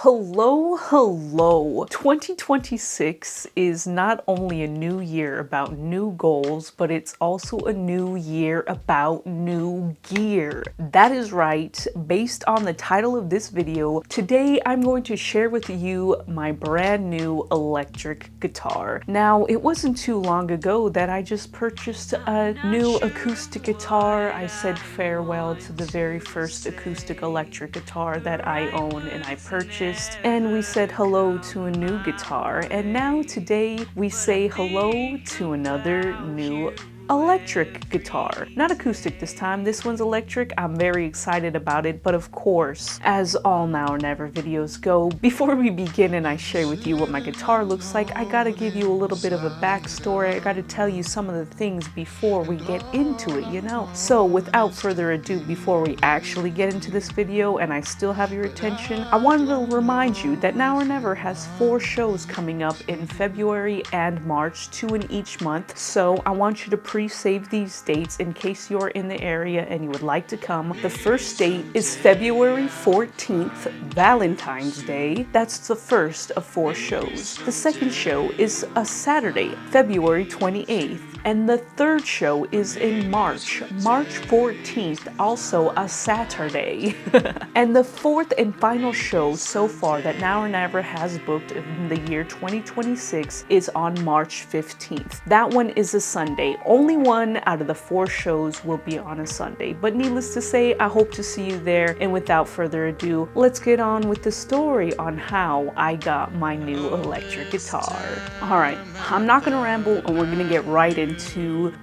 Hello. 2026 is not only a new year about new goals, but it's also a new year about new gear. That is right. Based on the title of this video, today I'm going to share with you my brand new electric guitar. Now, it wasn't too long ago that I just purchased a new acoustic guitar. I said farewell to the very first acoustic electric guitar that I own and I purchased, and we said hello to a new guitar, and now today we say hello to another new electric guitar. Not acoustic this time, this one's electric. I'm very excited about it, but of course, as all Now or Never videos go, before we begin and I share with you what my guitar looks like, I gotta give you a little bit of a backstory. I gotta tell you some of the things before we get into it, you know? So without further ado, before we actually get into this video and I still have your attention, I wanted to remind you that Now or Never has 4 shows coming up in February and March, 2 in each month. So I want you to pre-save these dates in case you're in the area and you would like to come. The first date is February 14th, Valentine's Day. That's the first of 4 shows. The second show is a Saturday, February 28th. And the third show is in March 14th, also a Saturday. And the fourth and final show so far that Now or Never has booked in the year 2026 is on March 15th. That one is a Sunday. Only one out of the 4 shows will be on a Sunday. But needless to say, I hope to see you there. And without further ado, let's get on with the story on how I got my new electric guitar. All right, I'm not gonna ramble and we're gonna get right into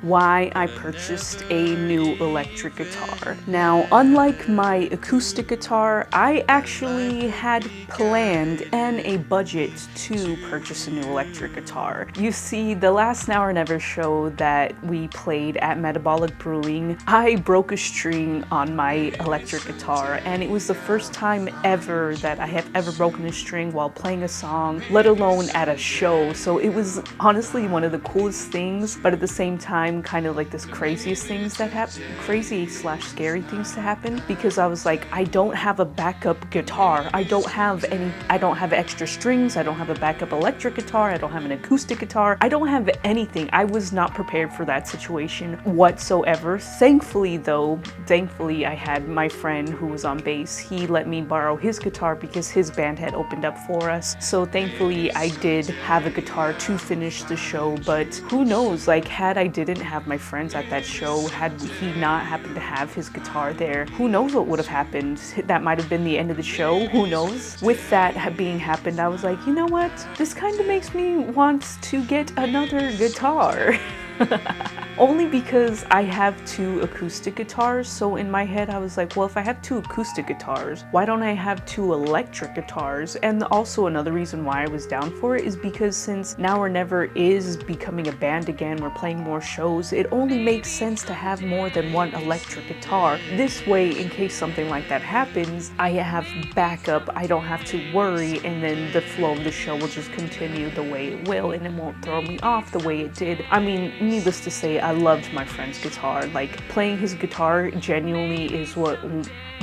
why I purchased a new electric guitar. Now, unlike my acoustic guitar, I actually had planned and a budget to purchase a new electric guitar. You see, the last Now or Never show that we played at Metabolic Brewing, I broke a string on my electric guitar, and it was the first time ever that I have ever broken a string while playing a song, let alone at a show. So it was honestly one of the coolest things, but at the same time kind of like this craziest things that happen, crazy/scary things to happen, because I was like, I don't have a backup guitar. I don't have extra strings. I don't have a backup electric guitar. I don't have an acoustic guitar. I don't have anything. I was not prepared for that situation whatsoever. Thankfully I had my friend who was on bass. He let me borrow his guitar because his band had opened up for us. So thankfully I did have a guitar to finish the show, but who knows, like had I didn't have my friends at that show, had he not happened to have his guitar there, who knows what would have happened. That might have been the end of the show, who knows. With that being happened, I was like, you know what, this kind of makes me want to get another guitar. Only because I have 2 acoustic guitars, so in my head I was like, well, if I have 2 acoustic guitars, why don't I have 2 electric guitars? And also another reason why I was down for it is because since Now or Never is becoming a band again, we're playing more shows, it only makes sense to have more than 1 electric guitar. This way, in case something like that happens, I have backup, I don't have to worry, and then the flow of the show will just continue the way it will, and it won't throw me off the way it did. I mean, needless to say, I loved my friend's guitar. Like, playing his guitar genuinely is what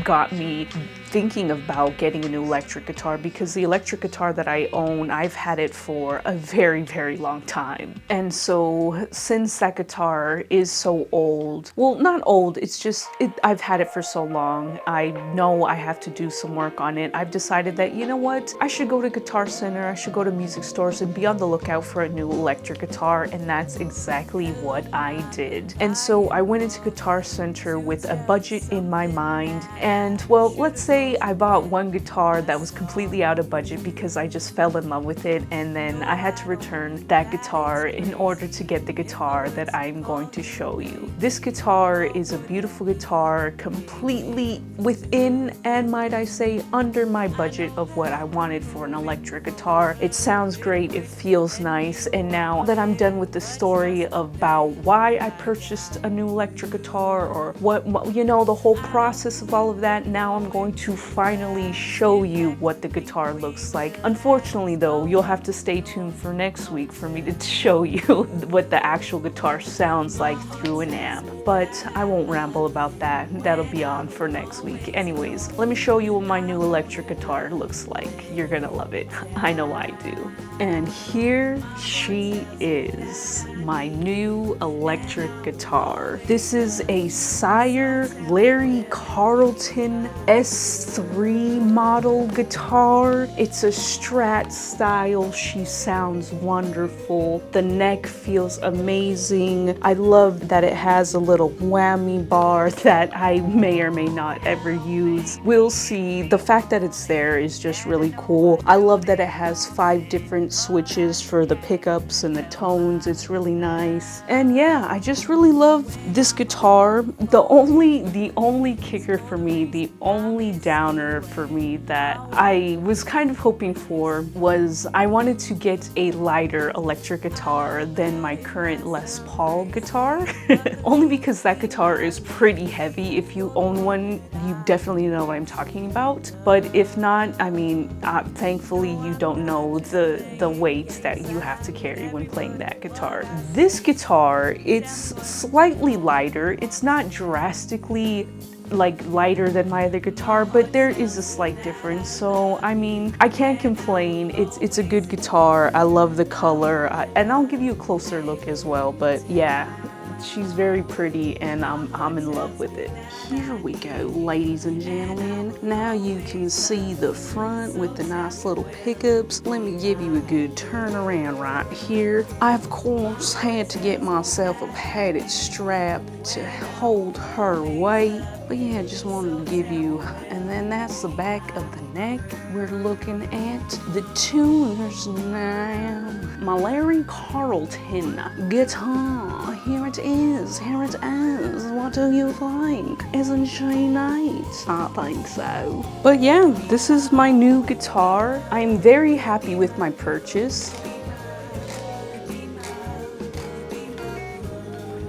got me thinking about getting a new electric guitar, because the electric guitar that I own, I've had it for a very, very long time. And so since that guitar is so old, well, not old, it's just, I've had it for so long, I know I have to do some work on it. I've decided that, you know what, I should go to Guitar Center, I should go to music stores and be on the lookout for a new electric guitar, and that's exactly what I did. And so I went into Guitar Center with a budget in my mind, and well, let's say I bought one guitar that was completely out of budget because I just fell in love with it, and then I had to return that guitar in order to get the guitar that I'm going to show you. This guitar is a beautiful guitar, completely within, and might I say, under my budget of what I wanted for an electric guitar. It sounds great, it feels nice, and now that I'm done with the story about why I purchased a new electric guitar, or what, you know, the whole process of all of that, now I'm going to to finally show you what the guitar looks like. Unfortunately though, you'll have to stay tuned for next week for me to show you what the actual guitar sounds like through an amp. But I won't ramble about that. That'll be on for next week. Anyways, let me show you what my new electric guitar looks like. You're gonna love it. I know I do. And here she is, my new electric guitar. This is a Sire Larry Carlton S3 model guitar. It's a Strat style. She sounds wonderful. The neck feels amazing. I love that it has a little whammy bar that I may or may not ever use. We'll see. The fact that it's there is just really cool. I love that it has 5 different switches for the pickups and the tones. It's really nice. And yeah, I just really love this guitar. The only kicker for me, the only downer for me that I was kind of hoping for was I wanted to get a lighter electric guitar than my current Les Paul guitar. Only because that guitar is pretty heavy. If you own one, you definitely know what I'm talking about. But if not, I mean, thankfully you don't know the weight that you have to carry when playing that guitar. This guitar, it's slightly lighter. It's not drastically like lighter than my other guitar, but there is a slight difference. So I mean, I can't complain. It's a good guitar. I love the color, and I'll give you a closer look as well. But yeah, she's very pretty and I'm in love with it. Here we go, ladies and gentlemen. Now you can see the front with the nice little pickups. Let me give you a good turnaround right here. I of course had to get myself a padded strap to hold her weight. But yeah, just wanted to give you, and then that's the back of the neck. We're looking at the tuners now. My Larry Carlton guitar. Here it is. Here it is. What do you think? Isn't she nice? I think so. But yeah, this is my new guitar. I'm very happy with my purchase.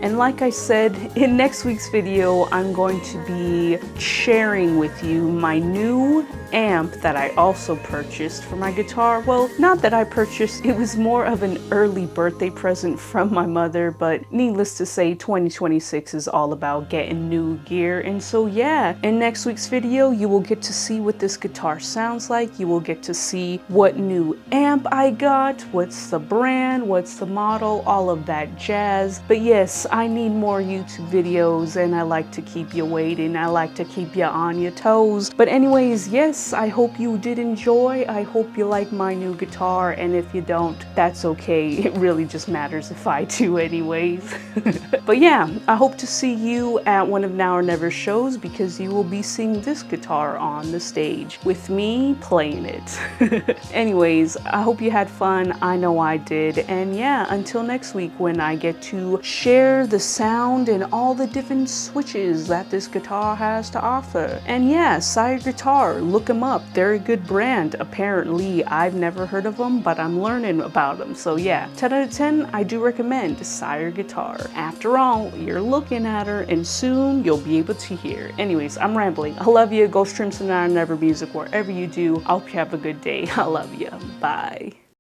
And like I said, in next week's video, I'm going to be sharing with you my new amp that I also purchased for my guitar. Well, not that I purchased, it was more of an early birthday present from my mother, but needless to say, 2026 is all about getting new gear. And so yeah, in next week's video, you will get to see what this guitar sounds like. You will get to see what new amp I got, what's the brand, what's the model, all of that jazz. But yes, I need more YouTube videos and I like to keep you waiting. I like to keep you on your toes. But anyways, yes, I hope you did enjoy. I hope you like my new guitar, and if you don't, that's okay. It really just matters if I do anyways. But yeah, I hope to see you at one of Now or Never shows, because you will be seeing this guitar on the stage with me playing it. Anyways, I hope you had fun. I know I did. And yeah, until next week when I get to share the sound and all the different switches that this guitar has to offer. And yeah, Sire Guitar, look them up. They're a good brand. Apparently, I've never heard of them, but I'm learning about them. So yeah, 10 out of 10, I do recommend Sire Guitar. After all, you're looking at her and soon you'll be able to hear. Anyways, I'm rambling. I love you. Go stream some Now or Never music wherever you do. I hope you have a good day. I love you. Bye.